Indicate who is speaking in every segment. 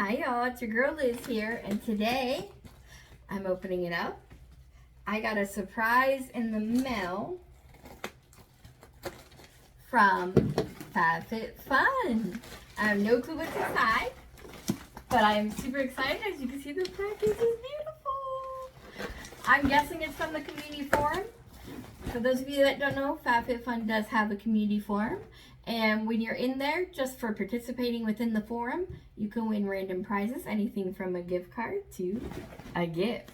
Speaker 1: Hi y'all, it's your girl Liz here, and today I'm opening it up. I got a surprise in the mail from FabFitFun. I have no clue what's inside, but I am super excited. As you can see, the package is beautiful. I'm guessing it's from the community forum. For those of you that don't know, FabFitFun does have a community forum. And when you're in there, just for participating within the forum, you can win random prizes, anything from a gift card to a gift.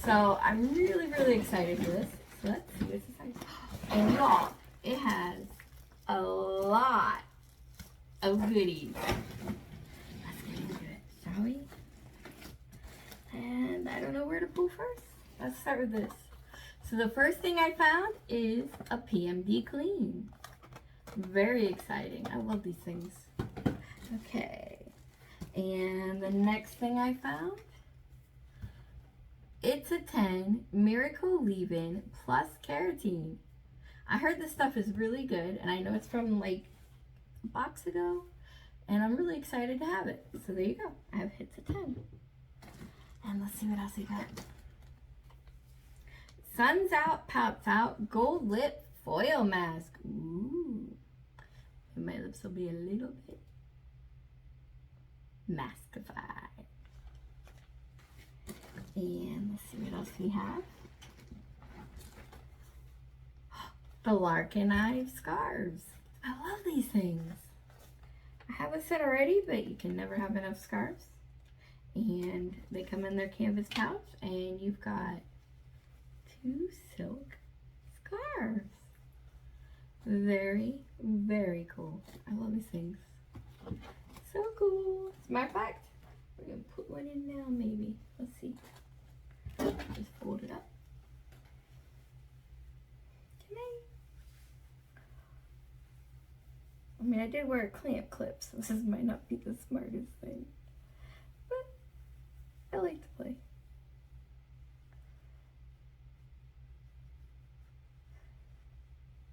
Speaker 1: So I'm really, really excited for this. So let's see what's inside. And y'all, it has a lot of goodies. Let's get into it, shall we? And I don't know where to pull first. Let's start with this. So the first thing I found is a PMD clean. Very exciting. I love these things. Okay. And the next thing I found, it's a 10 Miracle Leave-In Plus Keratin. I heard this stuff is really good, and I know it's from like a box ago, and I'm really excited to have it. So there you go. I have hits a 10. And let's see what else we got. Sun's Out, Pouts Out Gold Lip Foil Mask. Ooh. My lips will be a little bit maskified. And let's see what else we have. The Larkin Eye Scarves. I love these things. I have a set already, but you can never have enough scarves. And they come in their canvas pouch, and you've got 2 silk scarves. Very, very cool. I love these things. So cool. As a matter of fact, we're going to put one in now maybe. Let's see. Just fold it up. Can I mean, I did wear a clamp clip, so this might not be the smartest thing. But I like to play.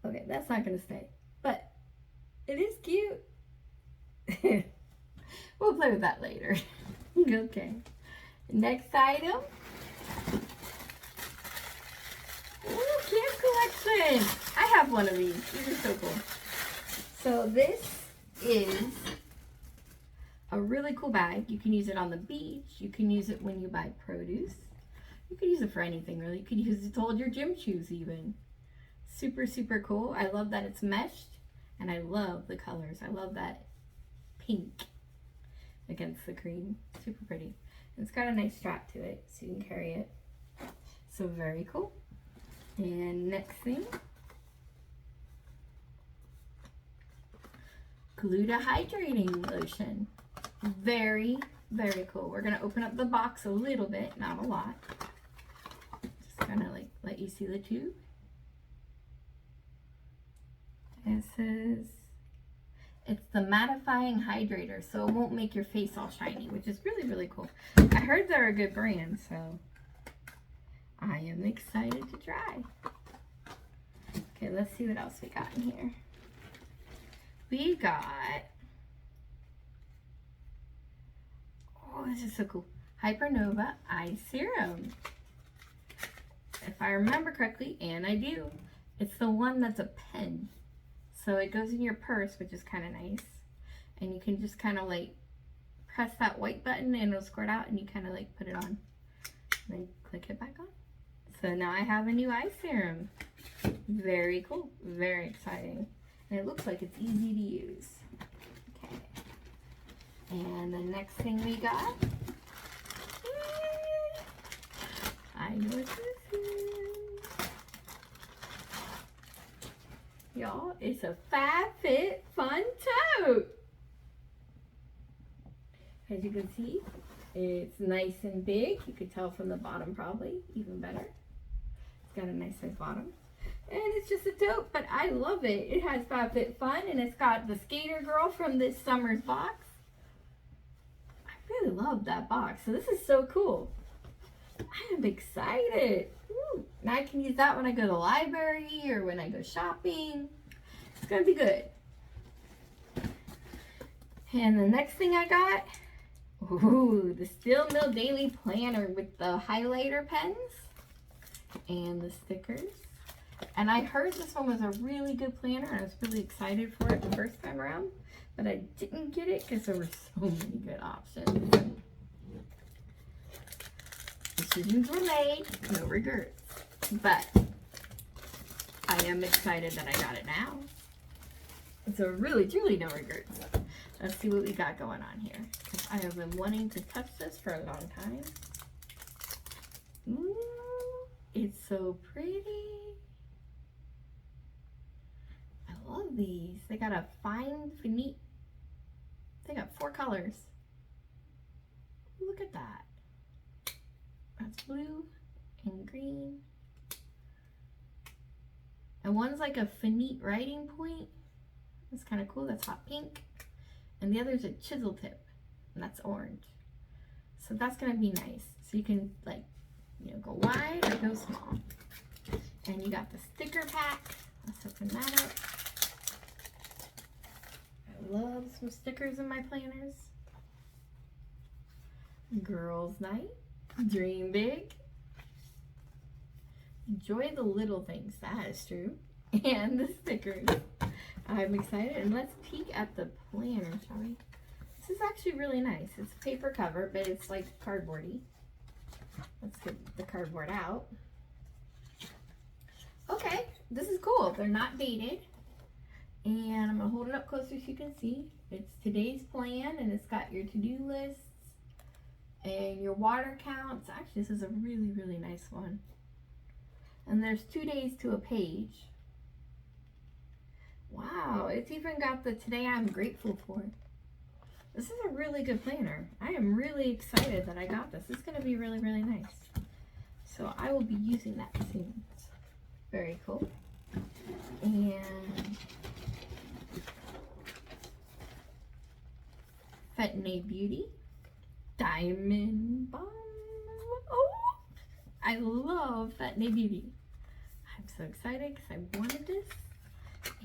Speaker 1: Okay, that's not going to stay, but it is cute. We'll play with that later. Okay. Next item. Ooh, camp collection. I have one of these. These are so cool. So this is a really cool bag. You can use it on the beach. You can use it when you buy produce. You can use it for anything, really. You can use it to hold your gym shoes even. Super, super cool. I love that it's meshed, and I love the colors. I love that pink against the cream. Super pretty. And it's got a nice strap to it, so you can carry it. So very cool. And next thing, Gluta Hydrating Lotion. Very, very cool. We're going to open up the box a little bit, not a lot. Just kind of like let you see the tube. It says it's the mattifying hydrator, so it won't make your face all shiny, which is really, really cool. I heard they're a good brand, so I am excited to try. Okay, let's see what else we got in here. We got, oh, this is so cool, Hypernova Eye Serum. If I remember correctly, and I do, it's the one that's a pen. So it goes in your purse, which is kind of nice. And you can just kind of like press that white button and it'll squirt out and you kind of like put it on. And then click it back on. So now I have a new eye serum. Very cool. Very exciting. And it looks like it's easy to use. Okay. And the next thing we got. I know what this is. Y'all, it's a FabFitFun tote. As you can see, it's nice and big. You could tell from the bottom probably, even better. It's got a nice size bottom. And it's just a tote, but I love it. It has FabFitFun, and it's got the Skater Girl from this summer's box. I really love that box. So this is so cool. I am excited. Woo. Now I can use that when I go to the library or when I go shopping. It's going to be good. And the next thing I got, oh, Ooh, the Still Mill Daily Planner with the highlighter pens and the stickers. And I heard this one was a really good planner. I was really excited for it the first time around, but I didn't get it because there were so many good options. Decisions were made, no regrets. But I am excited that I got it now. So really, truly no regrets. Let's see what we got going on here. I have been wanting to touch this for a long time. Ooh, it's so pretty. I love these. They got a fine finite. They got 4 colors. Look at that. That's blue and green. And one's like a finite writing point. That's kind of cool. That's hot pink. And the other's a chisel tip. And that's orange. So that's going to be nice. So you can, like, you know, go wide or go small. And you got the sticker pack. Let's open that up. I love some stickers in my planners. Girls' night. Dream big. Enjoy the little things. That is true. And the stickers. I'm excited. And let's peek at the planner, shall we? This is actually really nice. It's a paper cover, but it's like cardboardy. Let's get the cardboard out. Okay, this is cool. They're not dated. And I'm going to hold it up closer so you can see. It's today's plan, and it's got your to-do lists and your water counts. Actually, this is a really, really nice one. And there's 2 days to a page. Wow, it's even got the today I'm grateful for. This is a really good planner. I am really excited that I got this. It's going to be really, really nice. So I will be using that soon. Very cool. And Fetne Beauty Diamond Bomb. Oh, I love Fetne Beauty. I'm so excited because I wanted this.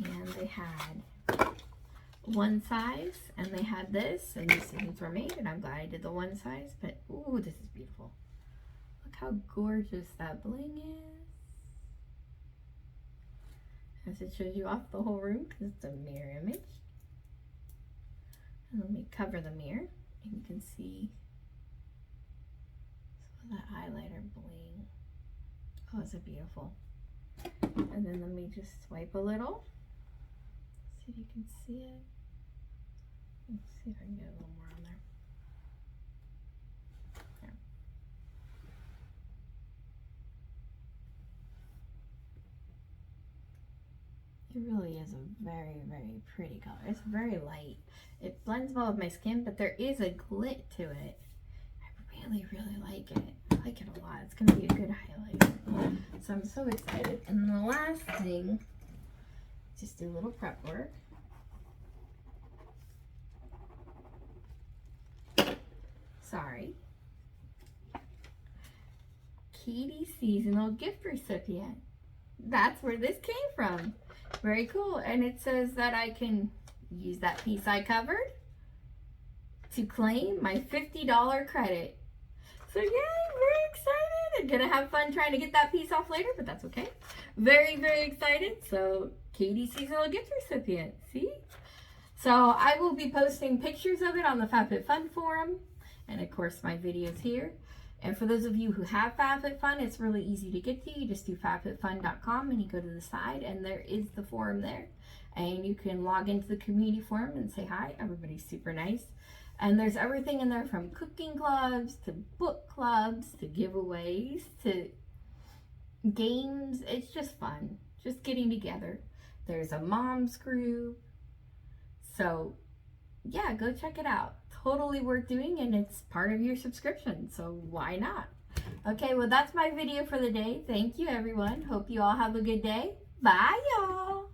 Speaker 1: And they had one size, and they had this, and decisions were made, and I'm glad I did the one size, but ooh, this is beautiful. Look how gorgeous that bling is. As it shows you off the whole room, because it's a mirror image. And let me cover the mirror, and you can see some of that highlighter bling. Oh, is it beautiful. And then let me just swipe a little. See if you can see it. Let's see if I can get a little more on there. There. It really is a very, very pretty color. It's very light. It blends well with my skin, but there is a glit to it. I really, really like it. I like it a lot. It's going to be a good highlight. So I'm so excited. And then the last thing, just do a little prep work. Sorry. Katie seasonal gift recipient. That's where this came from. Very cool. And it says that I can use that piece I covered to claim my $50 credit. So yay, very excited. I'm gonna have fun trying to get that piece off later, but that's okay. Very, very excited. So Katie seasonal gift recipient, see? So I will be posting pictures of it on the FabFitFun forum, and of course my videos here. And for those of you who have FabFitFun, it's really easy to get to. You just do FabFitFun.com and you go to the side, and there is the forum there. And you can log into the community forum and say hi. Everybody's super nice. And there's everything in there from cooking clubs to book clubs to giveaways to games. It's just fun, just getting together. There's a mom's group. So yeah, go check it out. Totally worth doing, and it's part of your subscription, so why not? Okay, well, that's my video for the day. Thank you, everyone. Hope you all have a good day. Bye, y'all.